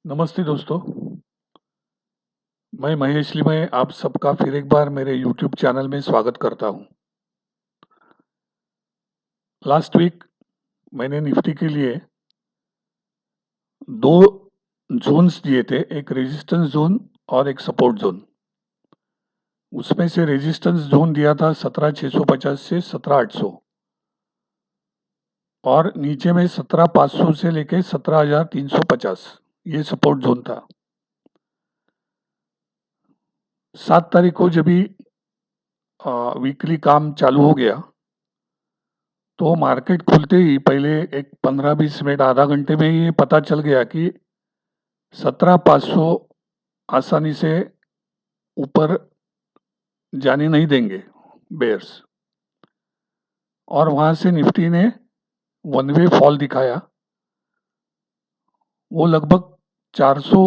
नमस्ते दोस्तों, मैं महेश लिमय आप सबका फिर एक बार मेरे यूट्यूब चैनल में स्वागत करता हूं। लास्ट वीक मैंने निफ्टी के लिए दो जोन्स दिए थे, एक रेजिस्टेंस जोन और एक सपोर्ट जोन। उसमें से रेजिस्टेंस जोन दिया था 17,650 से 17,800 और नीचे में 17,500 से लेके 17,350 ये सपोर्ट जोन था। 7 तारीख को जब भी वीकली काम चालू हो गया तो मार्केट खुलते ही पहले एक 15-20 मिनट आधा घंटे में ये पता चल गया कि 17,500 आसानी से ऊपर जाने नहीं देंगे बेयर्स, और वहां से निफ्टी ने वन वे फॉल दिखाया। वो लगभग 400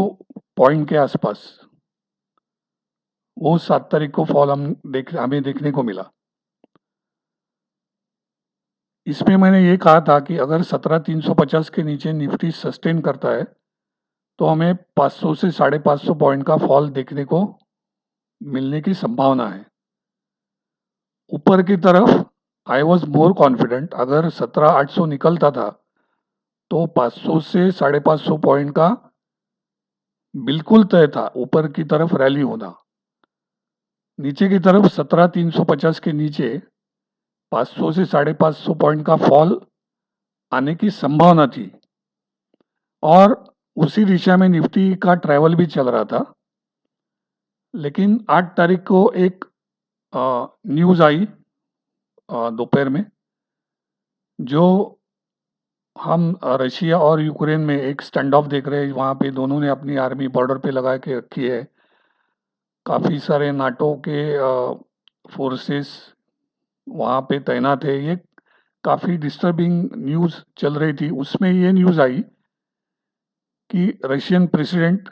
पॉइंट के आसपास वो 7 तारीख को फॉल हमें देखने को मिला। इसमें मैंने ये कहा था कि अगर 17,350 के नीचे निफ्टी सस्टेन करता है तो हमें 500 से 550 पॉइंट का फॉल देखने को मिलने की संभावना है। ऊपर की तरफ आई वॉज मोर कॉन्फिडेंट, अगर 17,800 निकलता था तो 500 से 550 पॉइंट का बिल्कुल तय था ऊपर की तरफ रैली होना। नीचे की तरफ 17,350 के नीचे 500 से 550 पॉइंट का फॉल आने की संभावना थी और उसी दिशा में निफ्टी का ट्रैवल भी चल रहा था। लेकिन 8 तारीख को एक न्यूज़ आई दोपहर में, जो हम रशिया और यूक्रेन में एक स्टैंड ऑफ देख रहे हैं। वहाँ पे दोनों ने अपनी आर्मी बॉर्डर पे लगा के रखी है। काफ़ी सारे नाटो के फोर्सेस वहाँ पे तैनात है। ये काफ़ी डिस्टर्बिंग न्यूज़ चल रही थी। उसमें ये न्यूज़ आई कि रशियन प्रेसिडेंट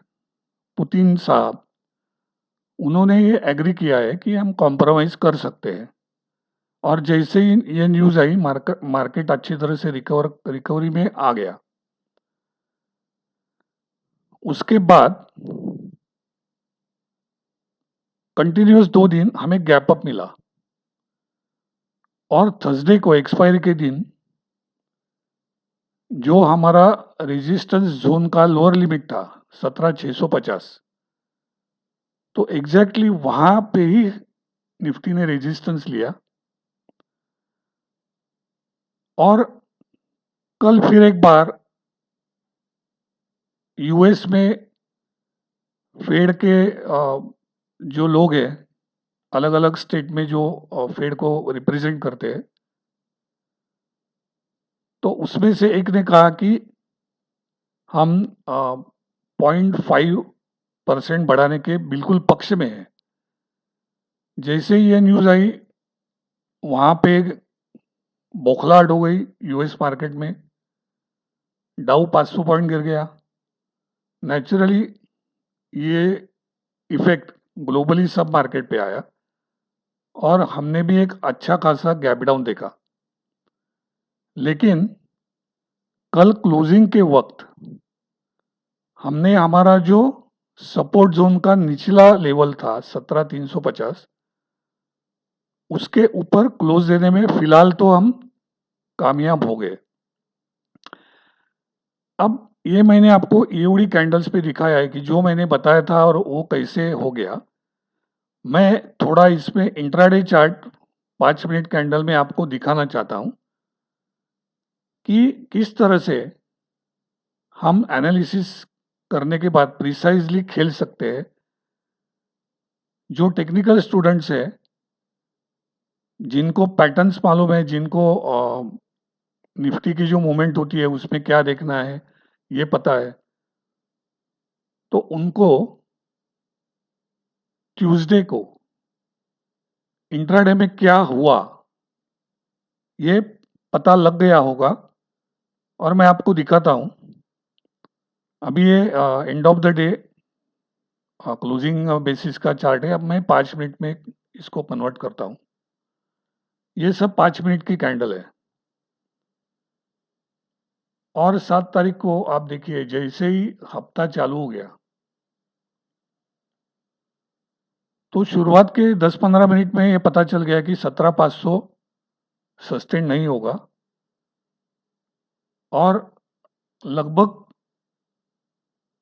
पुतिन साहब, उन्होंने ये एग्री किया है कि हम कॉम्प्रोमाइज़ कर सकते हैं। और जैसे ही ये न्यूज़ आई मार्केट अच्छी तरह से रिकवरी में आ गया। उसके बाद कंटिन्यूस 2 दिन हमें गैप अप मिला और थर्सडे को एक्सपायरी के दिन जो हमारा रेजिस्टेंस जोन का लोअर लिमिट था 17,650, तो एग्जैक्टली वहां पे ही निफ्टी ने रेजिस्टेंस लिया। और कल फिर एक बार यूएस में फेड के जो लोग हैं अलग अलग स्टेट में जो फेड को रिप्रेजेंट करते हैं, तो उसमें से एक ने कहा कि हम 0.5% बढ़ाने के बिल्कुल पक्ष में है। जैसे ही ये न्यूज़ आई वहाँ पे बौखलाहट हो गई यूएस मार्केट में। डाउ 500 पॉइंट गिर गया। नेचुरली ये इफेक्ट ग्लोबली सब मार्केट पे आया और हमने भी एक अच्छा खासा गैप डाउन देखा। लेकिन कल क्लोजिंग के वक्त हमने हमारा जो सपोर्ट जोन का निचला लेवल था 17,350, उसके ऊपर क्लोज देने में फिलहाल तो हम कामयाब हो गए। अब ये मैंने आपको ईओडी कैंडल्स पे दिखाया है कि जो मैंने बताया था और वो कैसे हो गया। मैं थोड़ा इसमें इंट्राडे चार्ट 5 मिनट कैंडल में आपको दिखाना चाहता हूं कि किस तरह से हम एनालिसिस करने के बाद प्रिसाइजली खेल सकते हैं। जो टेक्निकल स्टूडेंट्स हैं, जिनको पैटर्न्स मालूम है, जिनको निफ्टी की जो मूवमेंट होती है उसमें क्या देखना है ये पता है, तो उनको ट्यूसडे को इंट्राडे में क्या हुआ ये पता लग गया होगा। और मैं आपको दिखाता हूं। अभी ये end of the day closing basis का चार्ट है। अब मैं 5 मिनट में इसको कन्वर्ट करता हूं। ये सब 5 मिनट की कैंडल है और 7 तारीख को आप देखिए जैसे ही हफ्ता चालू हो गया तो शुरुआत के 10-15 मिनट में ये पता चल गया कि 17,500 सस्टेन नहीं होगा और लगभग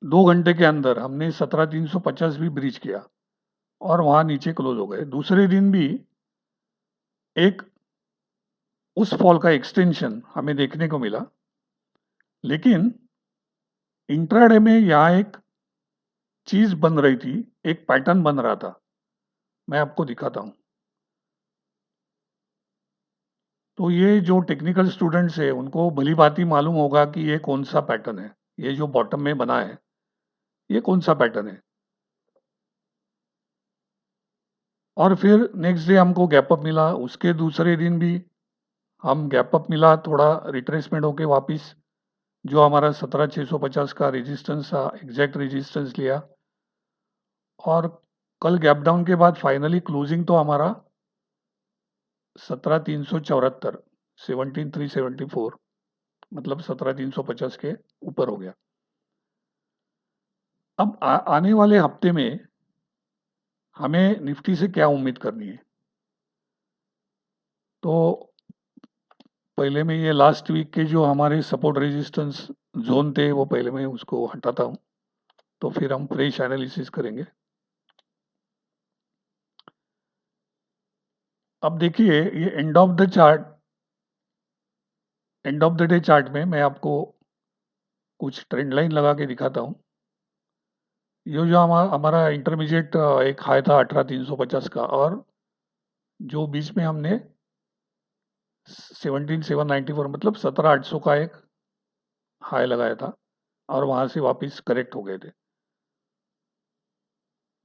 2 घंटे के अंदर हमने 17,350 भी ब्रीच किया और वहां नीचे क्लोज हो गए। दूसरे दिन भी एक उस फॉल का एक्सटेंशन हमें देखने को मिला, लेकिन इंट्राडे में यहाँ एक चीज बन रही थी, एक पैटर्न बन रहा था। मैं आपको दिखाता हूं। तो ये जो टेक्निकल स्टूडेंट्स है उनको भली भांति मालूम होगा कि ये कौन सा पैटर्न है, ये जो बॉटम में बना है ये कौन सा पैटर्न है। और फिर नेक्स्ट डे हमको गैप अप मिला, उसके दूसरे दिन भी हम गैप अप मिला, थोड़ा रिट्रेसमेंट होके वापस जो हमारा 17,650 का रेजिस्टेंस था एग्जैक्ट रेजिस्टेंस लिया और कल गैप डाउन के बाद फाइनली क्लोजिंग तो हमारा 17,374 17,374 मतलब 17,350 के ऊपर हो गया। अब आने वाले हफ्ते में हमें निफ्टी से क्या उम्मीद करनी है? तो पहले मैं ये लास्ट वीक के जो हमारे सपोर्ट रेजिस्टेंस जोन थे वो पहले मैं उसको हटाता हूं, तो फिर हम फ्रेश एनालिसिस करेंगे। अब देखिए ये end of the day chart में मैं आपको कुछ ट्रेंड लाइन लगा के दिखाता हूं। ये जो हमारा इंटरमीडिएट एक हाई था 18,350 का और जो बीच में हमने 17,794 मतलब 17,800 का एक हाई लगाया था और वहां से वापस करेक्ट हो गए थे।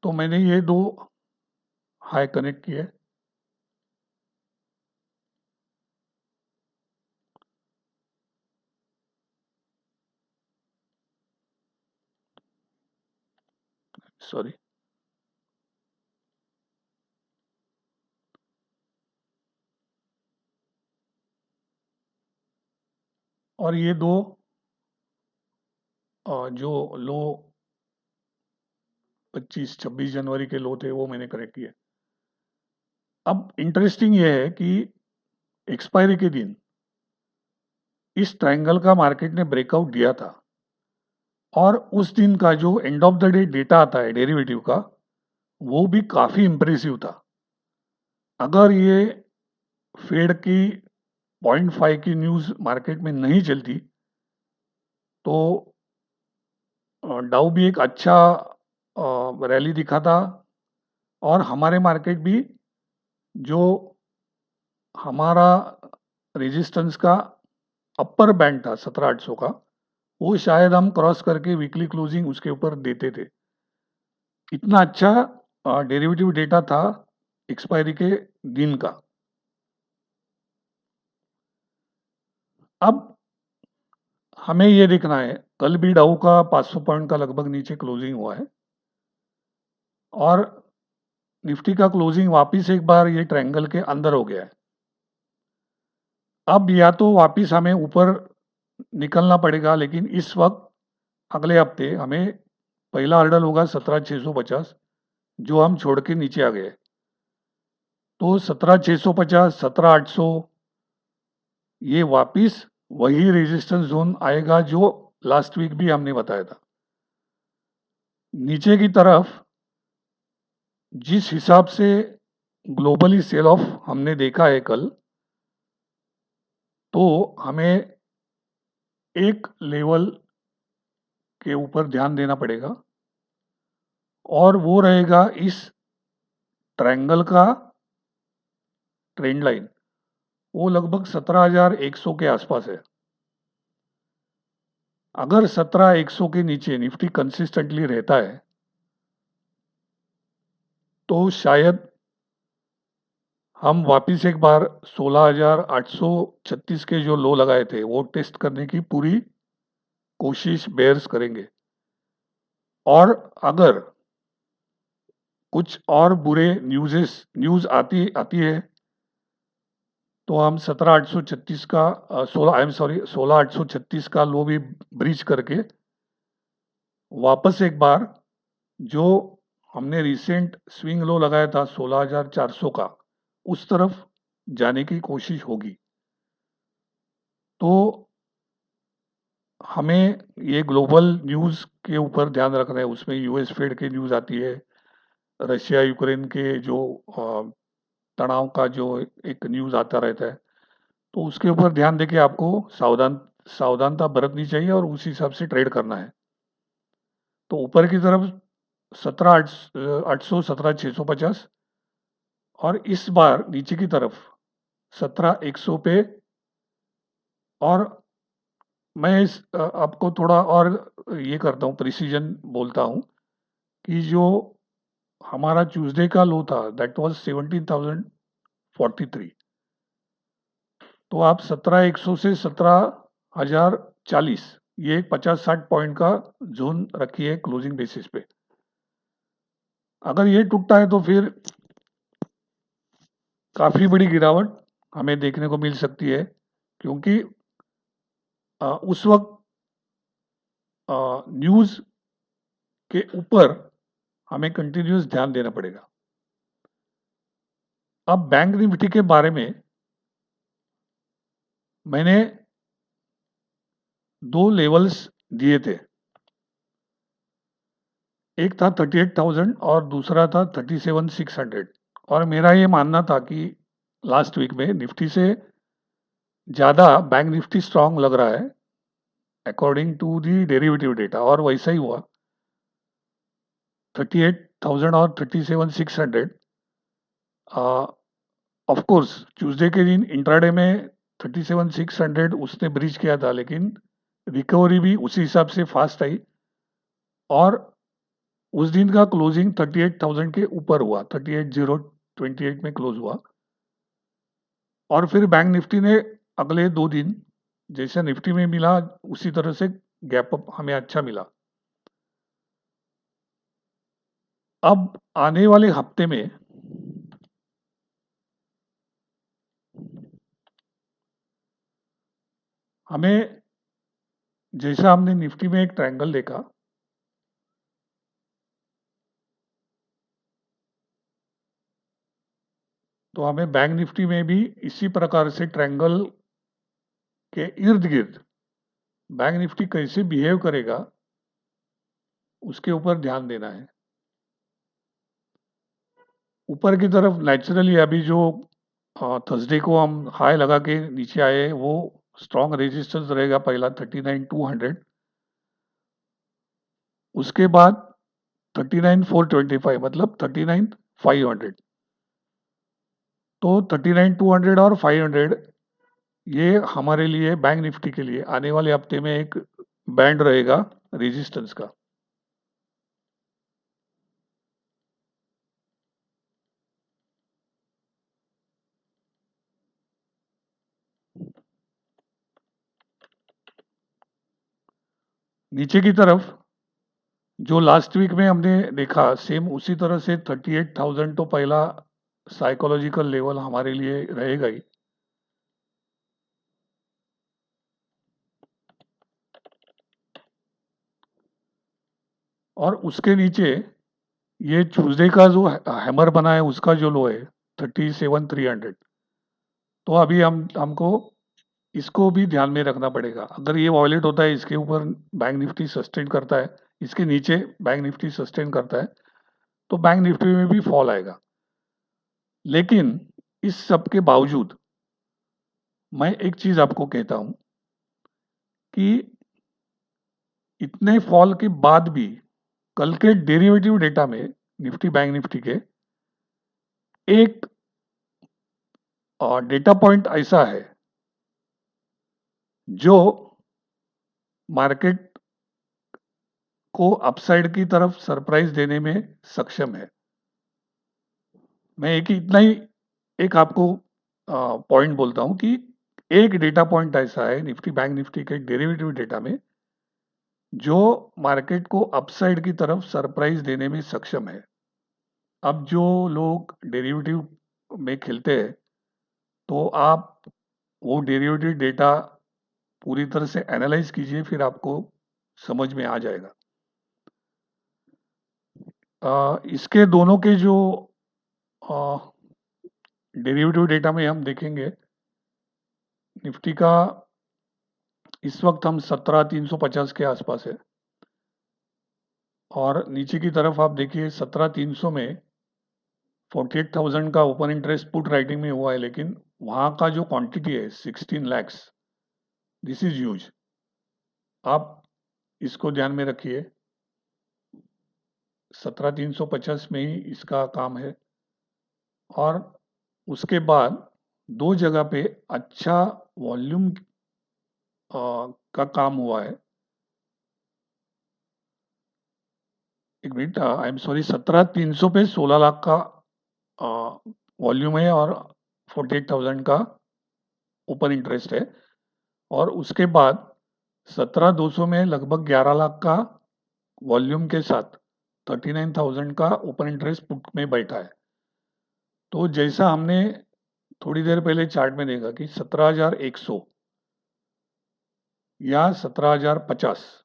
तो मैंने ये दो हाई कनेक्ट किए। सॉरी, और ये दो जो लो 25-26 जनवरी के लो थे वो मैंने करेक्ट किए। अब इंटरेस्टिंग ये है कि एक्सपायरी के दिन इस ट्रायंगल का मार्केट ने ब्रेकआउट दिया था और उस दिन का जो end of the day data आता है डेरिवेटिव का वो भी काफी इंप्रेसिव था। अगर ये फेड की 0.5 की न्यूज मार्केट में नहीं चलती तो डाउ भी एक अच्छा रैली दिखाता और हमारे मार्केट भी जो हमारा रेजिस्टेंस का अपर बैंड था 17,800 का वो शायद हम क्रॉस करके वीकली क्लोजिंग उसके ऊपर देते थे। इतना अच्छा डेरिवेटिव डेटा था एक्सपायरी के दिन का। अब हमें ये देखना है, कल भी डाउ का 500 पॉइंट का लगभग नीचे क्लोजिंग हुआ है और निफ्टी का क्लोजिंग वापस एक बार ये ट्रायंगल के अंदर हो गया है। अब या तो वापस हमें ऊपर निकलना पड़ेगा, लेकिन इस वक्त अगले हफ्ते हमें पहला हर्डल होगा 17,650 जो हम छोड़ के नीचे आ गए। तो 17,650 17,800 ये वापिस वही रेजिस्टेंस जोन आएगा जो लास्ट वीक भी हमने बताया था। नीचे की तरफ जिस हिसाब से ग्लोबली सेल ऑफ हमने देखा है कल, तो हमें एक लेवल के ऊपर ध्यान देना पड़ेगा और वो रहेगा इस ट्रायंगल का ट्रेंड लाइन। वो लगभग 17,100 के आसपास है। अगर 17,100 के नीचे निफ्टी कंसिस्टेंटली रहता है तो शायद हम वापिस एक बार 16,836 के जो लो लगाए थे वो टेस्ट करने की पूरी कोशिश बेयर्स करेंगे। और अगर कुछ और बुरे न्यूज आती है तो हम 17,836 का 16,836 का लो भी ब्रीच करके वापस एक बार जो हमने रिसेंट स्विंग लो लगाया था 16,400 का, उस तरफ जाने की कोशिश होगी। तो हमें ये ग्लोबल न्यूज़ के ऊपर ध्यान रखना है, उसमें यूएस फेड की न्यूज़ आती है, रशिया यूक्रेन के जो तनाव का जो एक न्यूज़ आता रहता है, तो उसके ऊपर ध्यान देके आपको सावधानता बरतनी चाहिए और उस हिसाब से ट्रेड करना है। तो ऊपर की तरफ 17,800 17,650 और इस बार नीचे की तरफ 17,100 पे। और मैं आपको थोड़ा और ये करता हूँ, प्रिसीजन बोलता हूँ कि जो हमारा ट्यूसडे का लो था दैट वाज 17,043। तो आप 17,100 से 17,040 ये 50-60 पॉइंट का जोन रखिए क्लोजिंग बेसिस पे। अगर ये टूटता है तो फिर काफ़ी बड़ी गिरावट हमें देखने को मिल सकती है, क्योंकि उस वक्त न्यूज़ के ऊपर हमें कंटिन्यूस ध्यान देना पड़ेगा। अब बैंक निफ्टी के बारे में मैंने 2 लेवल्स दिए थे, एक था 38,000 और दूसरा था 37,600। और मेरा ये मानना था कि लास्ट वीक में निफ्टी से ज़्यादा बैंक निफ्टी स्ट्रांग लग रहा है according to the derivative data, और वैसा ही हुआ। 38,000 और 37,600 ऑफ कोर्स ट्यूसडे के दिन इंट्राडे में 37,600 उसने ब्रीच किया था, लेकिन रिकवरी भी उसी हिसाब से फास्ट आई और उस दिन का क्लोजिंग 38,000 के ऊपर हुआ, 38,028 में क्लोज हुआ। और फिर बैंक निफ्टी ने अगले 2 दिन जैसा निफ्टी में मिला उसी तरह से गैप अप हमें अच्छा मिला। अब आने वाले हफ्ते में हमें, जैसा हमने निफ्टी में एक ट्रायंगल देखा, तो हमें बैंक निफ्टी में भी इसी प्रकार से ट्रायंगल के इर्द गिर्द बैंक निफ्टी कैसे बिहेव करेगा उसके ऊपर ध्यान देना है। ऊपर की तरफ नेचुरली अभी जो थर्सडे को हम हाई लगा के नीचे आए, वो स्ट्रॉन्ग रेजिस्टेंस रहेगा पहला 39,200, उसके बाद 39,425 मतलब 39,500। तो 39,200 और 500 ये हमारे लिए बैंक निफ्टी के लिए आने वाले हफ्ते में एक बैंड रहेगा रेजिस्टेंस का। नीचे की तरफ जो लास्ट वीक में हमने देखा सेम उसी तरह से 38,000 तो पहला साइकोलॉजिकल लेवल हमारे लिए रहेगा ही। और उसके नीचे ये ट्यूसडे का जो हैमर बना है उसका जो लो है 37,300। तो अभी हमको इसको भी ध्यान में रखना पड़ेगा। अगर ये वॉयलेट होता है, इसके ऊपर बैंक निफ्टी सस्टेन करता है, इसके नीचे बैंक निफ्टी सस्टेन करता है, तो बैंक निफ्टी में भी फॉल आएगा। लेकिन इस सब के बावजूद मैं एक चीज आपको कहता हूं कि इतने फॉल के बाद भी कल के डेरिवेटिव डेटा में निफ्टी बैंक निफ्टी के एक डेटा पॉइंट ऐसा है जो मार्केट को अपसाइड की तरफ सरप्राइज देने में सक्षम है। मैं इतना ही एक आपको पॉइंट बोलता हूं कि एक डेटा पॉइंट ऐसा है निफ्टी बैंक निफ्टी के डेरिवेटिव डेटा में जो मार्केट को अपसाइड की तरफ सरप्राइज देने में सक्षम है। अब जो लोग डेरिवेटिव में खेलते हैं तो आप वो डेरिवेटिव डेटा पूरी तरह से एनालाइज कीजिए, फिर आपको समझ में आ जाएगा। इसके दोनों के जो डेरिवेटिव डेटा में हम देखेंगे, निफ्टी का इस वक्त हम 17,350 के आसपास है, और नीचे की तरफ आप देखिए 17,300 में 48,000 का ओपन इंटरेस्ट पुट राइटिंग में हुआ है, लेकिन वहां का जो क्वांटिटी है 16 lakhs, दिस इज ह्यूज। आप इसको ध्यान में रखिए, 17,350 में ही इसका काम है। और उसके बाद दो जगह पे अच्छा वॉल्यूम का काम हुआ है। एक मिनट, आई एम सॉरी, 17,300 पे 16 लाख का वॉल्यूम है और 48,000 का ओपन इंटरेस्ट है। और उसके बाद 17,200 में लगभग 11 लाख का वॉल्यूम के साथ 39,000 का ओपन इंटरेस्ट पुट में बैठा है। तो जैसा हमने थोड़ी देर पहले चार्ट में देखा कि 17,100 या 17,050,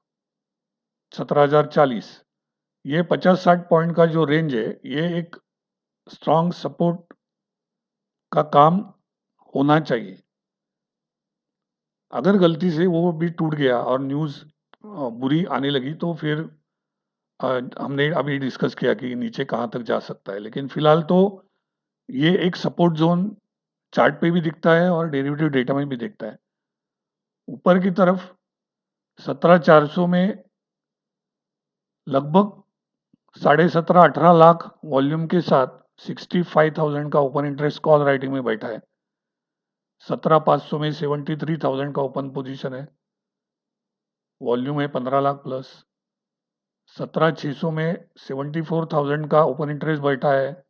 17,040, ये 50-60 पॉइंट का जो रेंज है, ये एक स्ट्रॉन्ग सपोर्ट का काम होना चाहिए। अगर गलती से वो भी टूट गया और न्यूज़ बुरी आने लगी, तो फिर हमने अभी डिस्कस किया कि नीचे कहाँ तक जा सकता है। लेकिन फिलहाल तो ये एक सपोर्ट जोन चार्ट पे भी दिखता है और डेरिवेटिव डेटा में भी दिखता है। ऊपर की तरफ 17,400 में लगभग 17.5-18 लाख वॉल्यूम के साथ 65,000 का ओपन इंटरेस्ट कॉल राइटिंग में बैठा है। 17,500 में 73,000 का ओपन पोजीशन है, वॉल्यूम है 15 लाख प्लस। 17,600 में 74,000 का ओपन इंटरेस्ट बैठा है,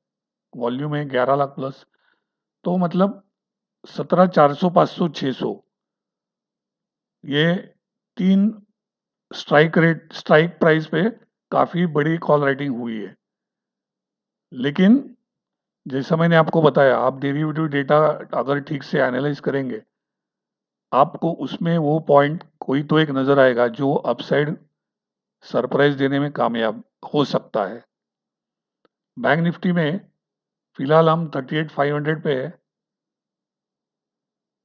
वॉल्यूम है 11 लाख प्लस। तो मतलब 17,400, 500, 600, ये तीन स्ट्राइक प्राइस पे काफी बड़ी कॉल राइटिंग हुई है। लेकिन जैसा मैंने आपको बताया, आप डेरिवेटिव डेटा अगर ठीक से एनालाइज करेंगे, आपको उसमें वो पॉइंट कोई तो एक नजर आएगा जो अपसाइड सरप्राइज देने में कामयाब हो सकता है। बैंक निफ्टी में फिलहाल हम 38,500 पे है।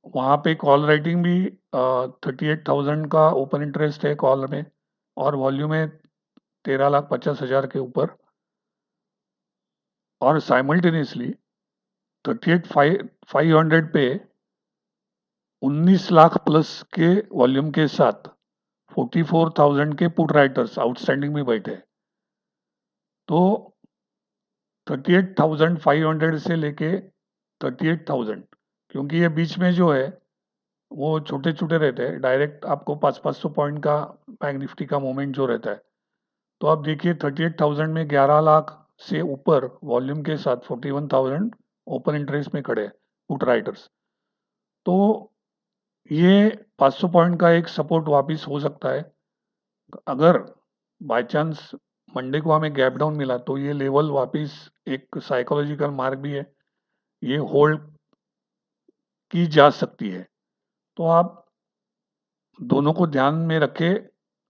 वहाँ पे कॉल राइटिंग भी 38,000 का ओपन इंटरेस्ट है कॉल में, और वॉल्यूम है 13,50,000 के ऊपर। और साइमल्टेनियसली 38,500 पे 19 लाख प्लस के वॉल्यूम के साथ 44,000 के पुट राइटर्स आउटस्टैंडिंग में बैठे। तो 38,500 से लेके 38,000, क्योंकि ये बीच में जो है वो छोटे छोटे रहते हैं, डायरेक्ट आपको 500-500 पॉइंट का बैंक निफ्टी का मोमेंट जो रहता है। तो आप देखिए 38,000 में 11 लाख से ऊपर वॉल्यूम के साथ 41,000 ओपन इंटरेस्ट में खड़े पुट राइटर्स। तो ये 500 पॉइंट का एक सपोर्ट वापस हो सकता है। अगर बाय चांस मंडे को हमें गैप डाउन मिला, तो ये लेवल वापस एक साइकोलॉजिकल मार्क भी है, ये होल्ड की जा सकती है। तो आप दोनों को ध्यान में रखें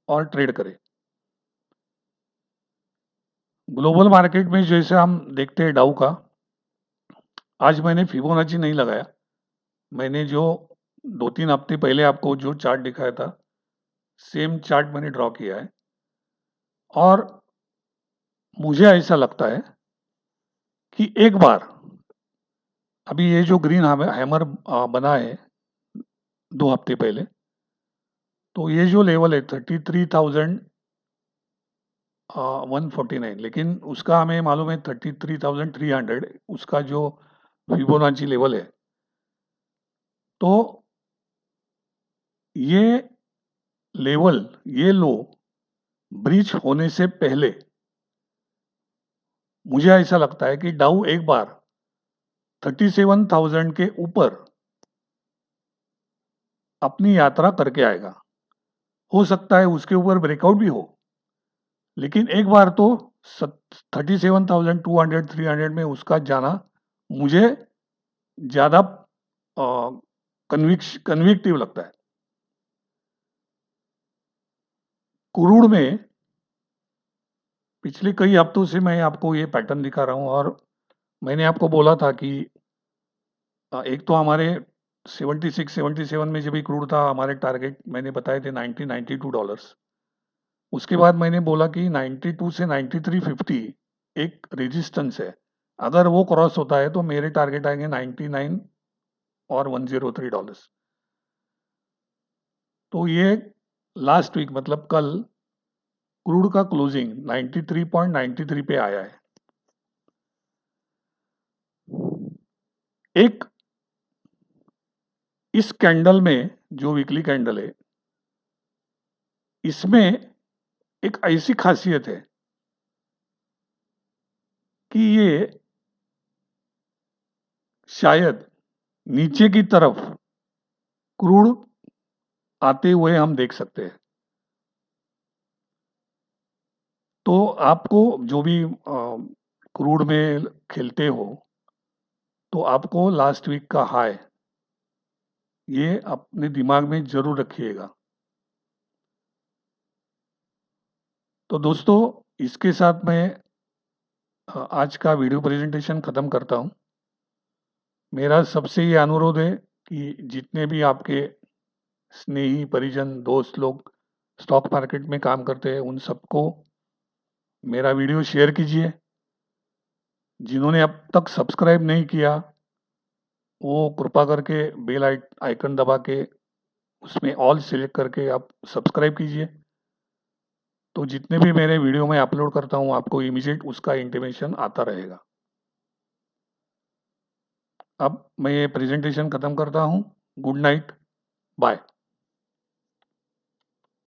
और ट्रेड करें। ग्लोबल मार्केट में जैसे हम देखते हैं डाउ का, आज मैंने फिबोनाची नहीं लगाया। मैंने जो 2-3 हफ्ते पहले आपको जो चार्ट दिखाया था, सेम चार्ट मैंने ड्रॉ किया है। और मुझे ऐसा लगता है कि एक बार अभी ये जो ग्रीन हैमर बना है 2 हफ्ते पहले, तो ये जो लेवल है 33,149, लेकिन उसका हमें मालूम है 33,300 उसका जो फिबोनाची लेवल है। तो ये लेवल, ये लो ब्रीच होने से पहले मुझे ऐसा लगता है कि डाउ एक बार 37,000 के ऊपर अपनी यात्रा करके आएगा। हो सकता है उसके ऊपर ब्रेकआउट भी हो, लेकिन एक बार तो 37,200, 300 में उसका जाना मुझे ज्यादा कन्विक्टिव लगता है। क्रूड में पिछले कई हफ्तों से मैं आपको ये पैटर्न दिखा रहा हूँ और मैंने आपको बोला था कि एक तो हमारे 76-77 में जब भी क्रूड था, हमारे टारगेट मैंने बताए थे $92 उसके बाद मैंने बोला कि 92 से 93.50 एक रेजिस्टेंस है। अगर वो क्रॉस होता है तो मेरे टारगेट आएंगे 99 और $103। तो ये लास्ट वीक मतलब कल क्रूड का क्लोजिंग 93.93 पे आया है। एक इस कैंडल में जो वीकली कैंडल है, इसमें एक ऐसी खासियत है कि ये शायद नीचे की तरफ क्रूड आते हुए हम देख सकते हैं। तो आपको जो भी क्रूड में खेलते हो, तो आपको लास्ट वीक का हाई ये अपने दिमाग में जरूर रखिएगा। तो दोस्तों, इसके साथ मैं आज का वीडियो प्रेजेंटेशन ख़त्म करता हूँ। मेरा सबसे ये अनुरोध है कि जितने भी आपके स्नेही, परिजन, दोस्त लोग स्टॉक मार्केट में काम करते हैं, उन सबको मेरा वीडियो शेयर कीजिए। जिन्होंने अब तक सब्सक्राइब नहीं किया, वो कृपा करके बेल आइकन दबा के उसमें ऑल सेलेक्ट करके आप सब्सक्राइब कीजिए। तो जितने भी मेरे वीडियो में अपलोड करता हूँ, आपको इमीडिएट उसका इंटीमेशन आता रहेगा। अब मैं ये प्रेजेंटेशन ख़त्म करता हूँ। Good night, bye.